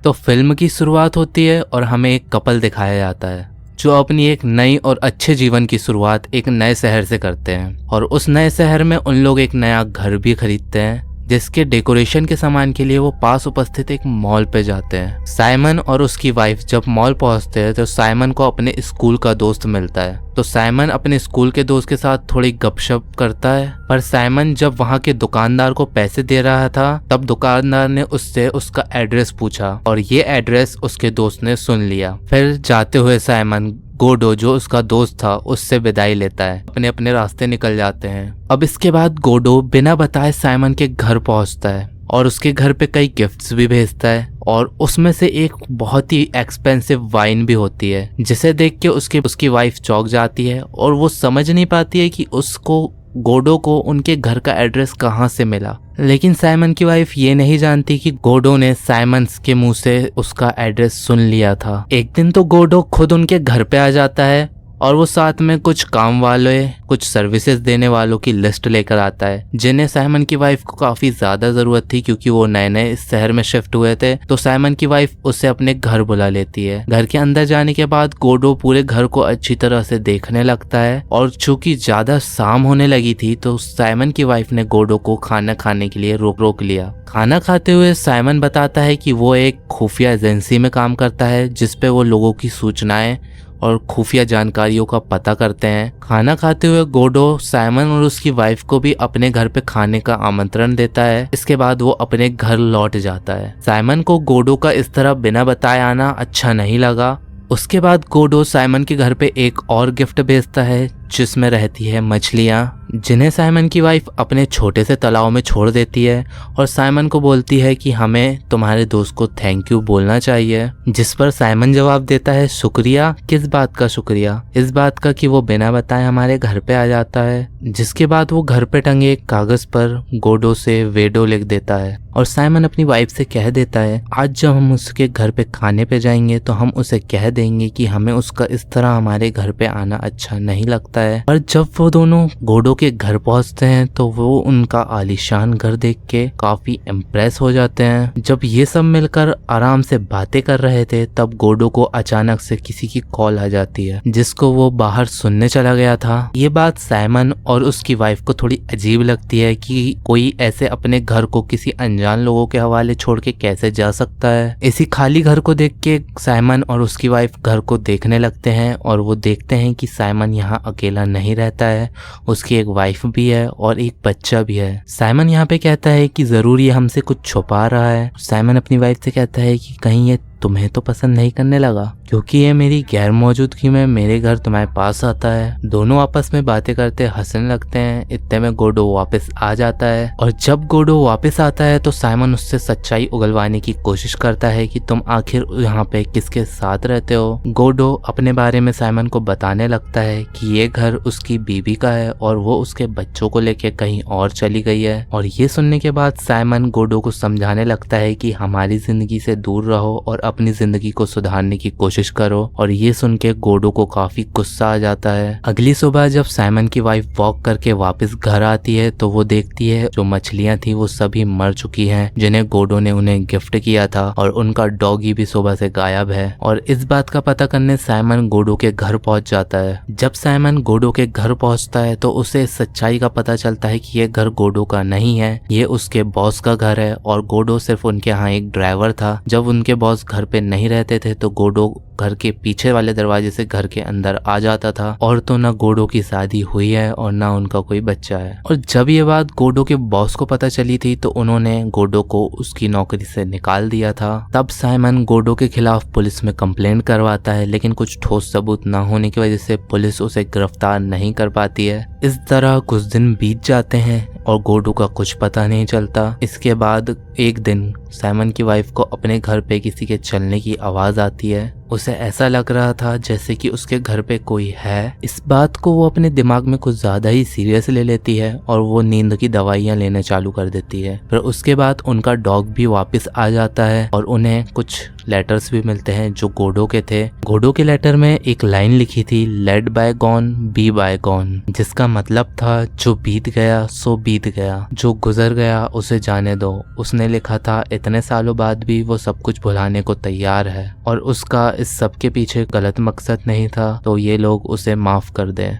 तो फिल्म की शुरुआत होती है और हमें एक कपल दिखाया जाता है जो अपनी एक नई और अच्छे जीवन की शुरुआत एक नए शहर से करते हैं। और उस नए शहर में उन लोग एक नया घर भी खरीदते हैं जिसके डेकोरेशन के सामान के लिए वो पास उपस्थित एक मॉल पे जाते हैं। साइमन और उसकी वाइफ जब मॉल पहुंचते हैं तो साइमन को अपने स्कूल का दोस्त मिलता है। तो साइमन अपने स्कूल के दोस्त के साथ थोड़ी गपशप करता है, पर साइमन जब वहाँ के दुकानदार को पैसे दे रहा था तब दुकानदार ने उससे उसका एड्रेस पूछा और ये एड्रेस उसके दोस्त ने सुन लिया। फिर जाते हुए साइमन गोडो जो उसका दोस्त था उससे विदाई लेता है, अपने अपने रास्ते निकल जाते हैं। अब इसके बाद गोडो बिना बताए साइमन के घर पहुंचता है और उसके घर पे कई गिफ्ट्स भी भेजता है और उसमें से एक बहुत ही एक्सपेंसिव वाइन भी होती है जिसे देख के उसकी वाइफ चौंक जाती है और वो समझ नहीं पाती है कि उसको गोडो को उनके घर का एड्रेस कहाँ से मिला। लेकिन साइमन की वाइफ ये नहीं जानती कि गोडो ने साइमन्स के मुंह से उसका एड्रेस सुन लिया था। एक दिन तो गोडो खुद उनके घर पे आ जाता है और वो साथ में कुछ काम वाले कुछ सर्विसेज देने वालों की लिस्ट लेकर आता है जिन्हें साइमन की वाइफ को काफी ज्यादा जरूरत थी क्योंकि वो नए नए इस शहर में शिफ्ट हुए थे। तो साइमन की वाइफ उसे अपने घर बुला लेती है। घर के अंदर जाने के बाद गोडो पूरे घर को अच्छी तरह से देखने लगता है और चूंकि ज्यादा शाम होने लगी थी तो साइमन की वाइफ ने गोडो को खाना खाने के लिए रोक लिया। खाना खाते हुए साइमन बताता है कि वो एक खुफिया एजेंसी में काम करता है जिसपे वो लोगों की सूचनाएं और खुफिया जानकारियों का पता करते हैं। खाना खाते हुए गोडो साइमन और उसकी वाइफ को भी अपने घर पे खाने का आमंत्रण देता है। इसके बाद वो अपने घर लौट जाता है। साइमन को गोडो का इस तरह बिना बताए आना अच्छा नहीं लगा। उसके बाद गोडो साइमन के घर पे एक और गिफ्ट भेजता है जिसमें रहती है मछलियाँ जिन्हें साइमन की वाइफ अपने छोटे से तालाब में छोड़ देती है और साइमन को बोलती है कि हमें तुम्हारे दोस्त को थैंक यू बोलना चाहिए। जिस पर साइमन जवाब देता है शुक्रिया। किस बात का शुक्रिया? इस बात का कि वो बिना बताए हमारे घर पे आ जाता है। जिसके बाद वो घर पे टंगे एक कागज पर गोडो से वेडो लिख देता है और साइमन अपनी वाइफ से कह देता है आज जब हम उसके घर पे खाने पे जाएंगे तो हम उसे कह देंगे कि हमें उसका इस तरह हमारे घर पे आना अच्छा नहीं लगता है। पर जब वो दोनों गोडो के घर पहुंचते हैं तो वो उनका आलीशान घर देख के काफी इम्प्रेस हो जाते हैं। जब ये सब मिलकर आराम से बातें कर रहे थे तब गोडो को अचानक से किसी की कॉल आ जाती है जिसको वो बाहर सुनने चला गया था। ये बात साइमन और उसकी वाइफ को थोड़ी अजीब लगती है कि कोई ऐसे अपने घर को किसी अनजान लोगों के हवाले छोड़ के कैसे जा सकता है। इसी खाली घर को देख के साइमन और उसकी वाइफ घर को देखने लगते हैं और वो देखते हैं कि साइमन यहाँ अकेला नहीं रहता है, उसकी एक वाइफ भी है और एक बच्चा भी है। साइमन यहाँ पे कहता है कि जरूर ये हमसे कुछ छुपा रहा है। साइमन अपनी वाइफ से कहता है कि कहीं ये तुम्हें तो पसंद नहीं करने लगा क्योंकि ये मेरी गैर मौजूदगी में मेरे घर तुम्हारे पास आता है। दोनों आपस में बातें करते हंसने लगते हैं। इतने में गोडो वापस आ जाता है और जब गोडो वापस आता है तो साइमन उससे सच्चाई उगलवाने की कोशिश करता है कि तुम आखिर यहाँ पे किसके साथ रहते हो। गोडो अपने बारे में साइमन को बताने लगता है कि ये घर उसकी बीवी का है और वो उसके बच्चों को लेके कहीं और चली गई है। और ये सुनने के बाद साइमन गोडो को समझाने लगता है कि हमारी जिंदगी से दूर रहो और अपनी जिंदगी को सुधारने की कोशिश करो। और ये सुन के गोडो को काफी गुस्सा आ जाता है। अगली सुबह जब साइमन की वाइफ वॉक करके वापस घर आती है तो वो देखती है जो मछलियां थी वो सभी मर चुकी हैं जिन्हें गोडो ने उन्हें गिफ्ट किया था और उनका डॉगी भी सुबह से गायब है। और इस बात का पता करने साइमन गोडो के घर पहुंच जाता है। जब साइमन गोडो के घर पहुंचता है तो उसे सच्चाई का पता चलता है कि ये घर गोडो का नहीं है, ये उसके बॉस का घर है और गोडो सिर्फ उनके यहाँ एक ड्राइवर था। जब उनके बॉस घर पे नहीं रहते थे तो गोडो घर के पीछे वाले दरवाजे से घर के अंदर आ जाता था। और तो ना गोडो की शादी हुई है और ना उनका कोई बच्चा है। और जब ये बात गोडो के बॉस को पता चली थी तो उन्होंने गोडो को उसकी नौकरी से निकाल दिया था। तब साइमन गोडो के खिलाफ पुलिस में कंप्लेंट करवाता है लेकिन कुछ ठोस सबूत न होने की वजह से पुलिस उसे गिरफ्तार नहीं कर पाती है। इस तरह कुछ दिन बीत जाते हैं और गोडो का कुछ पता नहीं चलता। इसके बाद एक दिन साइमन की वाइफ को अपने घर पे किसी के चलने की आवाज आती है उसे ऐसा लग रहा था जैसे कि उसके घर पे कोई है। इस बात को वो अपने दिमाग में कुछ ज्यादा ही सीरियस ले लेती है और वो नींद की दवाइयां लेने चालू कर देती है। फिर उसके बाद उनका डॉग भी वापस आ जाता है और उन्हें कुछ लेटर्स भी मिलते हैं जो गोडो के थे। गोडो के लेटर में एक लाइन लिखी थी, let bygone be bygone, जिसका मतलब था जो बीत गया सो बीत गया, जो गुजर गया उसे जाने दो। उसने लिखा था इतने सालों बाद भी वो सब कुछ भुलाने को तैयार है और उसका इस सब के पीछे गलत मकसद नहीं था, तो ये लोग उसे माफ कर दें।